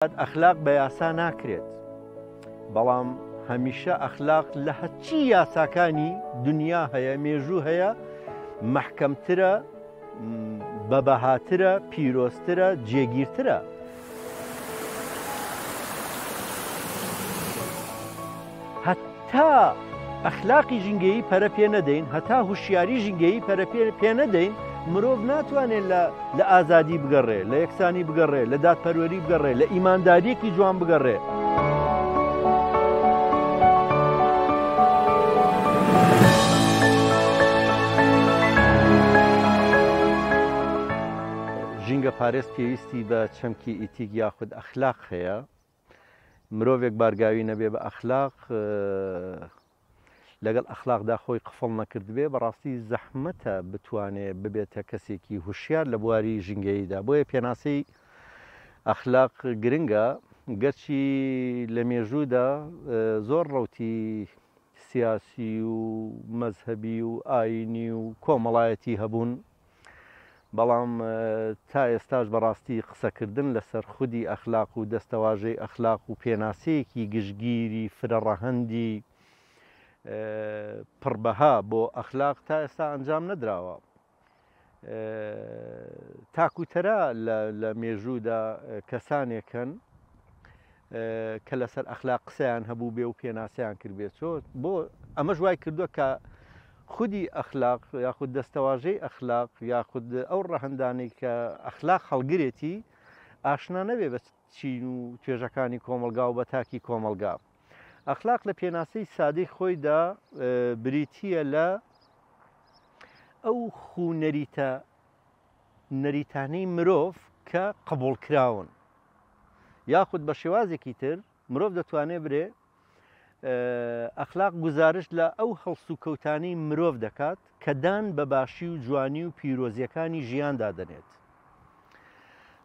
ئەخلاق بە یاسا ناکرێت، بەڵام هەمیشە ئەخلاق لە هەرچی یاساکانی دنیا هەیە، مێژوو هەیە، مەحکەمترە، بەبەهاترە، پیرۆزترە، جێگیرترە. هەتا ئەخلاقی ژینگەیی پەرە پێ نەدەین، هەتا هوشیاری ژینگەیی پەرە پێ نەدەین، مرۆڤ ناتوانێت لە ئازادی بگەڕێ، لە یەکسانی بگەڕێ، لە دادپەروەری بگەڕێ، لە ئیمانداریەکی جوان بگەڕێ. ژینگە پارێز پێویستی بە چەمکی ئیتیک یاخود ئەخلاق هەیە. مرۆڤێک بارگاوی نەبێ بە ئەخلاق، لەگەڵ ئەخلاقدا خۆی قفڵ نەکردبێ، بەڕاستی زەحمەتە بتوانێت ببێتە کەسێکی هوشیار لە بواری ژینگەییدا. بۆیە پێناسەی ئەخلاق گرنگە، گەرچی لە مێژوودا زۆر ڕەوتی سیاسی و مەزهەبی و ئاینی و کۆمەڵایەتی هەبوون، بەڵام تا ئێستاش بەڕاستی قسەکردن لەسەر خودی ئەخلاق و دەستەواژەی ئەخلاق و پێناسەیەکی گشتگیری فرەڕەهەندی پڕبەها بۆ ئەخلاق تا ئێستا ئەنجام نەدراوە. تاکوتەرە لە مێژوودا کەسانێکن کە لەسەر ئەخلاق قسەیان هەبوو بێ و پێناسەیان کردبێت. بۆ ئەمەش وای کردووە کە خودی ئەخلاق یاخود دەستەواژەی ئەخلاق یاخود ئەو ڕەهەندانەی کە ئەخلاق هەڵگرێتی ئاشنا نەبێ بە چین و توێژەکانی کۆمەلگا و بە تاکی کۆمەلگا. ئەخلاق لە پێناسەی سادەی خۆیدا بریتیە لە ئەو نەریتانەی مرۆڤ کە قبوڵکراون، یاخود بە شێوازێکی تر مرۆڤ دەتوانێت برێ ئەخلاق گزارش لە ئەو هەڵس و کەوتانەی مرۆڤ دەکات کە دان بە باشی و جوانی و پیرۆزیەکانی ژیاندا دەنێت.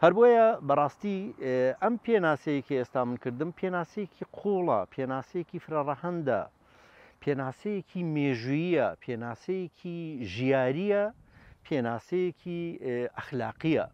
هەر بۆیە بەڕاستی ئەم پێناسەیە کە ئێستا من کردم پێناسەیەکی قوڵە، پێناسەیەکی فرەڕەهەندە، پێناسەیەکی مێژوویە، پێناسەیەکی ژیاریە، پێناسەیەکی ئەخلاقیە.